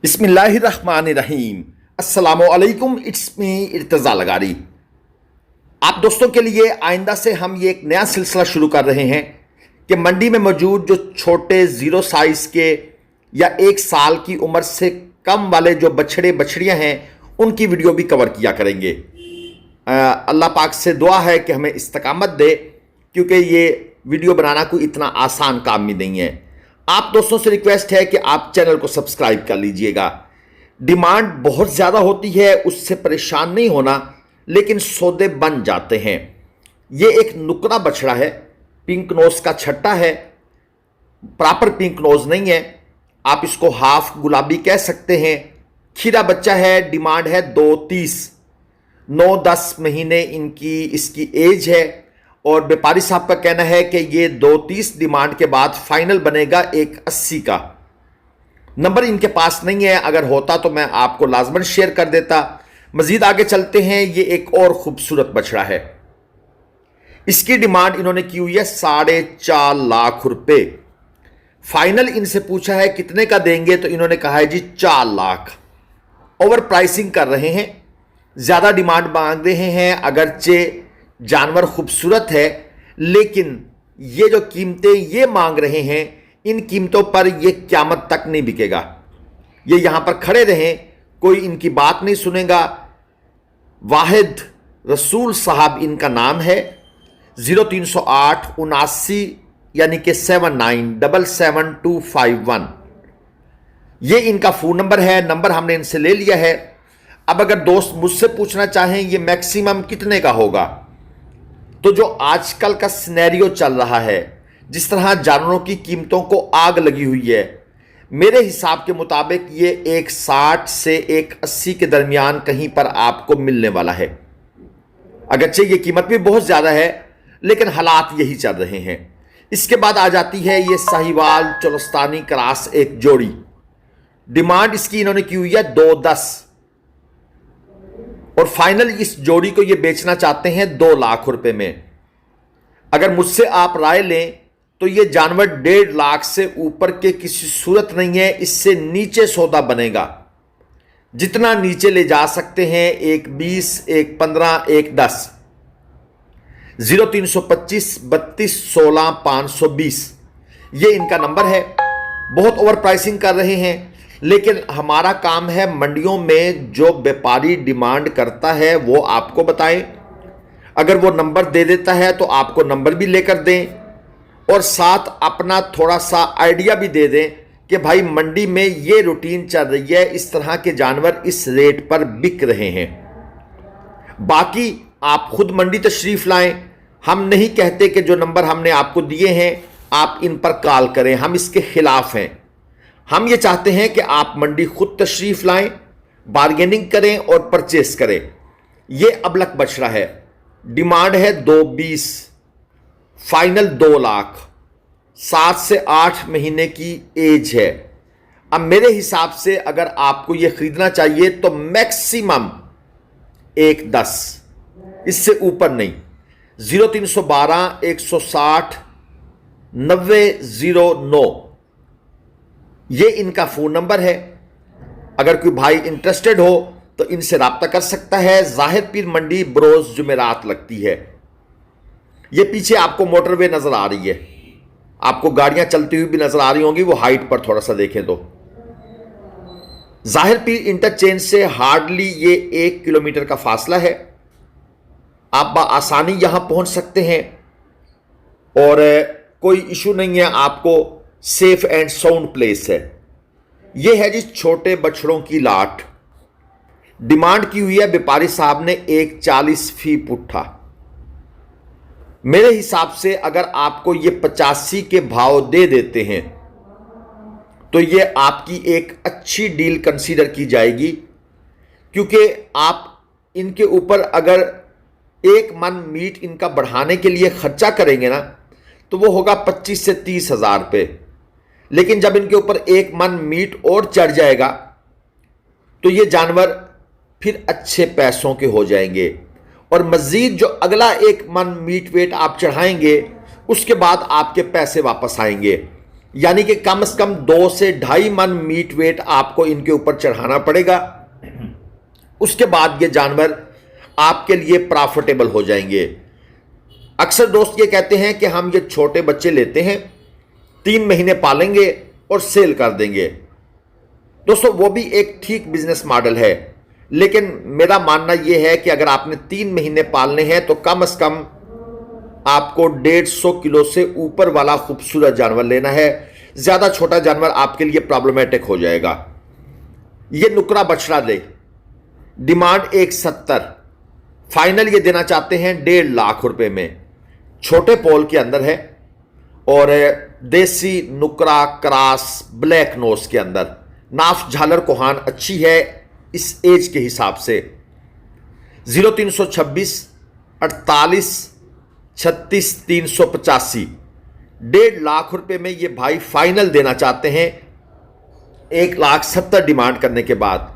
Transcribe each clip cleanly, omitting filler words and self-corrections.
बिस्मिल्लाहिर्रहमानिर्रहीम। अस्सलामुअलैकुम। It's me Irtaza Lagari. आप दोस्तों के लिए आइंदा से हम ये एक नया सिलसिला शुरू कर रहे हैं कि मंडी में मौजूद जो छोटे ज़ीरो साइज़ के या 1 साल की उम्र से कम वाले जो बछड़े बछड़ियां हैं उनकी वीडियो भी कवर किया करेंगे। अल्लाह पाक से दुआ है कि हमें इस्तकामत दे, क्योंकि ये वीडियो बनाना कोई इतना आसान काम भी नहीं है। आप दोस्तों से रिक्वेस्ट है कि आप चैनल को सब्सक्राइब कर लीजिएगा। डिमांड बहुत ज़्यादा होती है, उससे परेशान नहीं होना, लेकिन सौदे बन जाते हैं। ये एक नुकरा बछड़ा है, पिंक नोज का छट्टा है, प्रॉपर पिंक नोज नहीं है, आप इसको हाफ गुलाबी कह सकते हैं। खीरा बच्चा है, डिमांड है 230, 9-10 महीने इसकी एज है और व्यापारी साहब का कहना है कि ये 230 डिमांड के बाद फाइनल बनेगा 180 का। नंबर इनके पास नहीं है, अगर होता तो मैं आपको लाजमन शेयर कर देता। मजीद आगे चलते हैं। ये एक और खूबसूरत बछड़ा है, इसकी डिमांड इन्होंने की हुई है 4.5 लाख रुपए। फाइनल इनसे पूछा है कितने का देंगे, तो इन्होंने कहा है जी 4 लाख। ओवर प्राइसिंग कर रहे हैं, ज्यादा डिमांड मांग रहे हैं। अगरचे जानवर खूबसूरत है, लेकिन ये जो कीमतें ये मांग रहे हैं, इन कीमतों पर ये क़यामत तक नहीं बिकेगा। ये यहां पर खड़े रहें, कोई इनकी बात नहीं सुनेगा। वाहिद रसूल साहब इनका नाम है। 0308 79 यानी कि 79777251 ये इनका फ़ोन नंबर है। नंबर हमने इनसे ले लिया है। अब अगर दोस्त मुझसे पूछना चाहें ये मैक्सिमम कितने का होगा, तो जो आजकल का सिनेरियो चल रहा है, जिस तरह जानवरों की कीमतों को आग लगी हुई है, मेरे हिसाब के मुताबिक ये 160 से 180 के दरमियान कहीं पर आपको मिलने वाला है। अगरचे ये कीमत भी बहुत ज़्यादा है, लेकिन हालात यही चल रहे हैं। इसके बाद आ जाती है ये साहिवाल चोलस्तानी क्रॉस एक जोड़ी। डिमांड इसकी इन्होंने की हुई है 210 और फाइनल इस जोड़ी को ये बेचना चाहते हैं 2 लाख रुपए में। अगर मुझसे आप राय लें तो ये जानवर 1.5 लाख से ऊपर के किसी सूरत नहीं है। इससे नीचे सौदा बनेगा, जितना नीचे ले जा सकते हैं, 1.20, 1.15, 1.10। 0325 32 16 520 ये इनका नंबर है। बहुत ओवर प्राइसिंग कर रहे हैं, लेकिन हमारा काम है मंडियों में जो व्यापारी डिमांड करता है वो आपको बताएं। अगर वो नंबर दे देता है तो आपको नंबर भी लेकर दें, और साथ अपना थोड़ा सा आइडिया भी दे दें कि भाई मंडी में ये रूटीन चल रही है, इस तरह के जानवर इस रेट पर बिक रहे हैं। बाकी आप खुद मंडी तशरीफ लाएं। हम नहीं कहते कि जो नंबर हमने आपको दिए हैं आप इन पर कॉल करें, हम इसके खिलाफ हैं। हम ये चाहते हैं कि आप मंडी खुद तशरीफ लाएं, बार्गेनिंग करें और परचेस करें। ये अबलक बछड़ा है, डिमांड है 220, फाइनल 2 लाख, 7 से 8 महीने की एज है। अब मेरे हिसाब से अगर आपको ये खरीदना चाहिए तो मैक्सिमम 110, इससे ऊपर नहीं। 0312 160 9009 ये इनका फ़ोन नंबर है। अगर कोई भाई इंटरेस्टेड हो तो इनसे रब्ता कर सकता है। ज़ाहिर पीर मंडी बरोज़ जुमेरात लगती है। ये पीछे आपको मोटरवे नज़र आ रही है, आपको गाड़ियां चलती हुई भी नज़र आ रही होंगी, वो हाइट पर थोड़ा सा देखें तो। ज़ाहिर पीर इंटरचेंज से हार्डली ये 1 किलोमीटर का फासला है। आप आसानी यहां पहुंच सकते हैं और कोई इशू नहीं है, आपको सेफ एंड साउंड प्लेस है। यह है जी छोटे बछड़ों की लाट। डिमांड की हुई है व्यापारी साहब ने 140 फी पुट्ठा। मेरे हिसाब से अगर आपको ये 85 के भाव दे देते हैं तो ये आपकी एक अच्छी डील कंसीडर की जाएगी, क्योंकि आप इनके ऊपर अगर 1 मन मीट इनका बढ़ाने के लिए खर्चा करेंगे ना, तो वो होगा 25 से 30 हज़ार रुपये। लेकिन जब इनके ऊपर 1 मन मीट और चढ़ जाएगा तो ये जानवर फिर अच्छे पैसों के हो जाएंगे, और मजीद जो अगला 1 मन मीट वेट आप चढ़ाएंगे उसके बाद आपके पैसे वापस आएंगे। यानी कि कम से कम 2 से 2.5 मन मीट वेट आपको इनके ऊपर चढ़ाना पड़ेगा। उसके बाद ये जानवर आपके लिए प्रॉफिटेबल हो जाएंगे। अक्सर दोस्त ये कहते हैं कि हम ये छोटे बच्चे लेते हैं, 3 महीने पालेंगे और सेल कर देंगे। दोस्तों वो भी एक ठीक बिजनेस मॉडल है, लेकिन मेरा मानना यह है कि अगर आपने 3 महीने पालने हैं तो कम से कम आपको 150 किलो से ऊपर वाला खूबसूरत जानवर लेना है। ज्यादा छोटा जानवर आपके लिए प्रॉब्लमेटिक हो जाएगा। ये नुकरा बछड़ा ले, डिमांड 170, फाइनल ये देना चाहते हैं 1.5 लाख रुपए में। छोटे पोल के अंदर है और देसी नुकरा क्रॉस ब्लैक नोज के अंदर, नाफ झालर कोहान अच्छी है इस एज के हिसाब से। 0326 48 36 385, 1.5 लाख रुपए में ये भाई फाइनल देना चाहते हैं। 1,70,000 डिमांड करने के बाद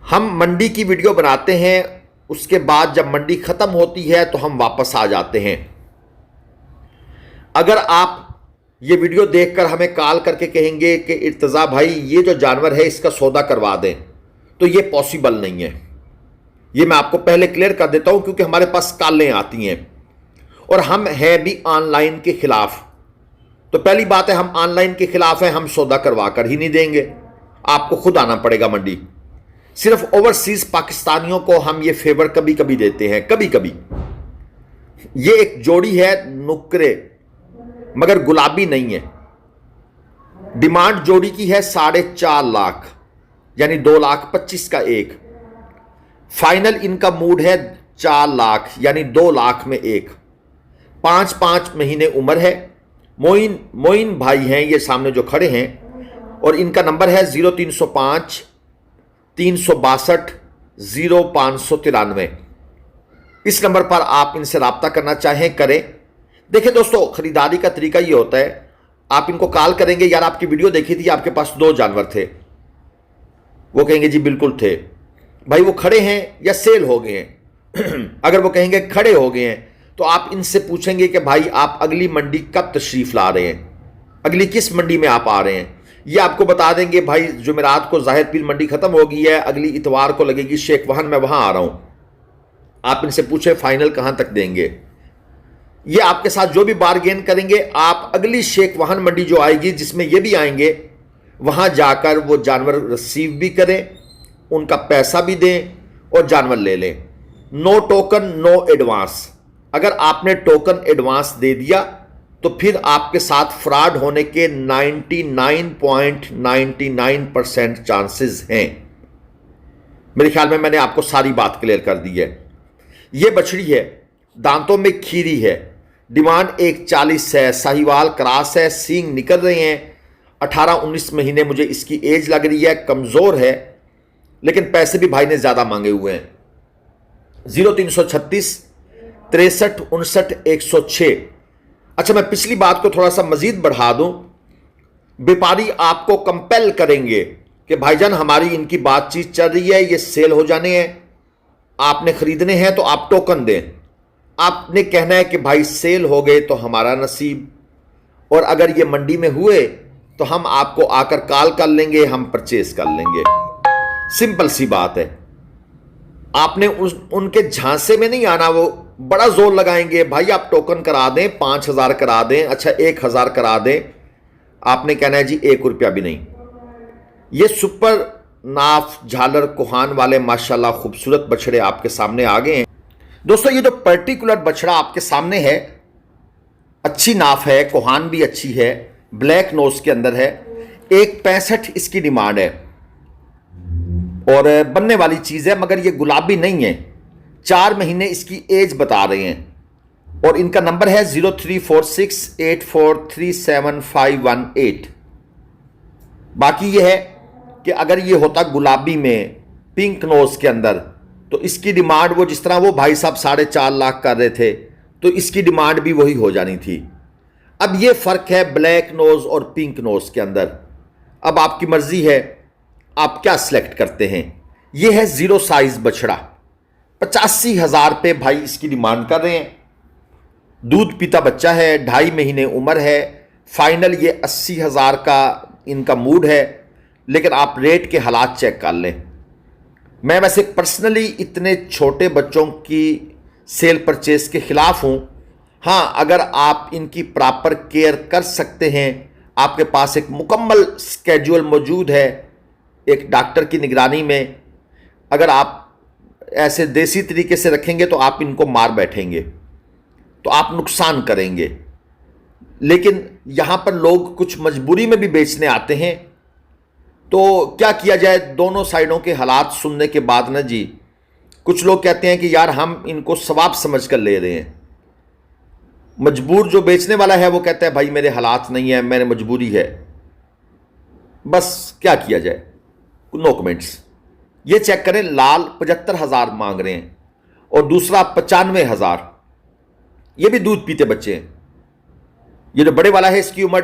हम मंडी की वीडियो बनाते हैं। उसके बाद जब मंडी खत्म होती है तो हम वापस आ जाते हैं। अगर आप ये वीडियो देखकर हमें कॉल करके कहेंगे कि इर्तज़ा भाई ये जो जानवर है इसका सौदा करवा दें, तो ये पॉसिबल नहीं है। ये मैं आपको पहले क्लियर कर देता हूं, क्योंकि हमारे पास कॉलें आती हैं और हम हैं भी ऑनलाइन के खिलाफ। तो पहली बात है, हम ऑनलाइन के खिलाफ हैं, हम सौदा करवा कर ही नहीं देंगे, आपको खुद आना पड़ेगा मंडी। सिर्फ ओवरसीज पाकिस्तानियों को हम ये फेवर कभी कभी देते हैं, कभी कभी। ये एक जोड़ी है नुकरे, मगर गुलाबी नहीं है। डिमांड जोड़ी की है 4.5 लाख, यानी 2,25,000 का एक। फाइनल इनका मूड है 4 लाख, यानी 2 लाख में एक। 5-5 महीने उम्र है। मोइन भाई हैं ये सामने जो खड़े हैं, और इनका नंबर है 0305 362 0593। इस नंबर पर आप इनसे रब्ता करना चाहें करें। देखिए दोस्तों, खरीदारी का तरीका ये होता है, आप इनको कॉल करेंगे, यार आपकी वीडियो देखी थी, आपके पास 2 जानवर थे। वो कहेंगे जी बिल्कुल थे। भाई वो खड़े हैं या सेल हो गए हैं? अगर वो कहेंगे खड़े हो गए हैं तो आप इनसे पूछेंगे कि भाई आप अगली मंडी कब तशरीफ ला रहे हैं, अगली किस मंडी में आप आ रहे हैं। ये आपको बता देंगे भाई जुमेरात को जाहिर पीर मंडी खत्म हो गई है, अगली इतवार को लगेगी शेख वाहन, मैं वहां आ रहा हूं। आप इनसे पूछे फाइनल कहां तक देंगे। ये आपके साथ जो भी बारगेन करेंगे, आप अगली शेख वाहन मंडी जो आएगी जिसमें ये भी आएंगे, वहां जाकर वो जानवर रिसीव भी करें, उनका पैसा भी दें और जानवर ले लें। No token no advance. अगर आपने टोकन एडवांस दे दिया तो फिर आपके साथ फ्रॉड होने के 99.99% चांसेस हैं। मेरे ख्याल में मैंने आपको सारी बात क्लियर कर दी है। यह बछड़ी है, दांतों में खीरी है, डिमांड 140 है, साहिवाल क्रॉस है, सींग निकल रहे हैं। 18-19 महीने मुझे इसकी एज लग रही है, कमजोर है, लेकिन पैसे भी भाई ने ज्यादा मांगे हुए हैं। 0336 63 59 106। अच्छा, मैं पिछली बात को थोड़ा सा मजीद बढ़ा दूं। व्यापारी आपको कंपेल करेंगे कि भाईजान हमारी इनकी बातचीत चल रही है, ये सेल हो जाने हैं, आपने खरीदने हैं तो आप टोकन दें। आपने कहना है कि भाई सेल हो गए तो हमारा नसीब, और अगर ये मंडी में हुए तो हम आपको आकर कॉल कर लेंगे, हम परचेज कर लेंगे। सिंपल सी बात है। आपने उनके झांसे में नहीं आना। वो बड़ा जोर लगाएंगे, भाई आप टोकन करा दें, 5,000 करा दें, अच्छा 1,000 करा दें। आपने कहना है जी 1 रुपया भी नहीं। ये सुपर नाफ झालर कोहान वाले माशाल्लाह खूबसूरत बछड़े आपके सामने आ गए हैं। दोस्तों, ये जो पर्टिकुलर बछड़ा आपके सामने है, अच्छी नाफ है, कोहान भी अच्छी है, ब्लैक नोज के अंदर है। 165 इसकी डिमांड है और बनने वाली चीज है, मगर ये गुलाबी नहीं है। 4 महीने इसकी एज बता रहे हैं और इनका नंबर है 0346 8437 बाकी ये है कि अगर ये होता गुलाबी में पिंक नोज के अंदर तो इसकी डिमांड वो जिस तरह वो भाई साहब 4.5 लाख कर रहे थे तो इसकी डिमांड भी वही हो जानी थी। अब ये फर्क है ब्लैक नोज और पिंक नोज के अंदर। अब आपकी मर्जी है आप क्या सिलेक्ट करते हैं। ये है 0 साइज बछड़ा, 85,000 पे भाई इसकी डिमांड कर रहे हैं। दूध पीता बच्चा है, 2.5 महीने उम्र है, फाइनल ये 80,000 का इनका मूड है, लेकिन आप रेट के हालात चेक कर लें। मैं वैसे पर्सनली इतने छोटे बच्चों की सेल परचेज के ख़िलाफ़ हूँ। हाँ, अगर आप इनकी प्रॉपर केयर कर सकते हैं, आपके पास एक मुकम्मल स्केड्यूल मौजूद है एक डॉक्टर की निगरानी में, अगर आप ऐसे देसी तरीके से रखेंगे तो आप इनको मार बैठेंगे, तो आप नुकसान करेंगे। लेकिन यहाँ पर लोग कुछ मजबूरी में भी बेचने आते हैं, तो क्या किया जाए? दोनों साइडों के हालात सुनने के बाद ना जी, कुछ लोग कहते हैं कि यार हम इनको सवाब समझ कर ले रहे हैं। मजबूर जो बेचने वाला है वो कहता है भाई मेरे हालात नहीं है, मैंने मजबूरी है। बस क्या किया जाए? No comments. ये चेक करें, लाल 75,000 मांग रहे हैं और दूसरा 95,000। ये भी दूध पीते बच्चे हैं। ये जो बड़े वाला है इसकी उम्र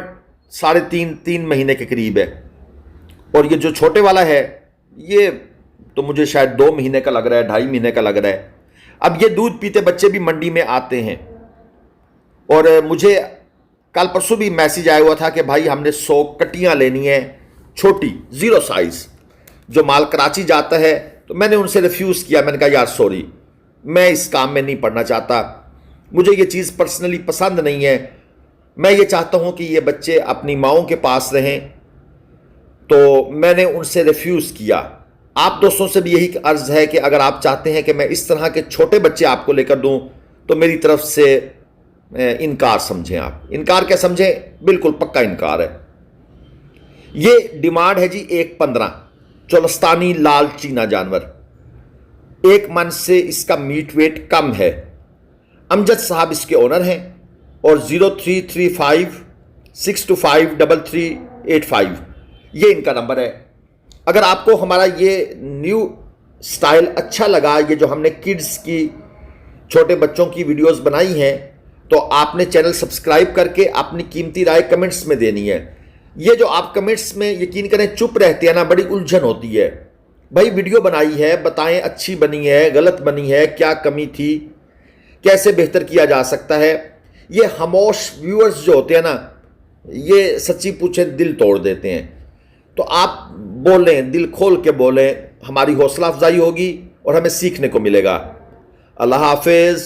3.5 महीने के करीब है, और ये जो छोटे वाला है ये तो मुझे शायद 2 महीने का लग रहा है, 2.5 महीने का लग रहा है। अब ये दूध पीते बच्चे भी मंडी में आते हैं, और मुझे कल परसों भी मैसेज आया हुआ था कि भाई हमने 100 कटियां लेनी है छोटी 0 साइज, जो माल कराची जाता है। तो मैंने उनसे रिफ्यूज़ किया, मैंने कहा यार सॉरी, मैं इस काम में नहीं पड़ना चाहता, मुझे ये चीज़ पर्सनली पसंद नहीं है। मैं ये चाहता हूँ कि ये बच्चे अपनी माँओं के पास रहें, तो मैंने उनसे रिफ्यूज़ किया। आप दोस्तों से भी यही अर्ज़ है कि अगर आप चाहते हैं कि मैं इस तरह के छोटे बच्चे आपको लेकर दूं, तो मेरी तरफ से इनकार समझें। आप इनकार क्या समझें? बिल्कुल पक्का इनकार है। ये डिमांड है जी 1.15 चोलस्तानी लाल चीना जानवर। 1 मन से इसका मीट वेट कम है। अमजद साहब इसके ओनर हैं, और 0335625338 ये इनका नंबर है। अगर आपको हमारा ये न्यू स्टाइल अच्छा लगा, ये जो हमने किड्स की छोटे बच्चों की वीडियोस बनाई हैं, तो आपने चैनल सब्सक्राइब करके अपनी कीमती राय कमेंट्स में देनी है। ये जो आप कमेंट्स में यकीन करें चुप रहते हैं ना, बड़ी उलझन होती है। भाई वीडियो बनाई है, बताएं अच्छी बनी है, गलत बनी है, क्या कमी थी, कैसे बेहतर किया जा सकता है। ये खामोश व्यूअर्स जो होते हैं ना, ये सच्ची पूछे दिल तोड़ देते हैं। तो आप बोलें, दिल खोल के बोलें, हमारी हौसला अफजाई होगी और हमें सीखने को मिलेगा। अल्लाह हाफिज़।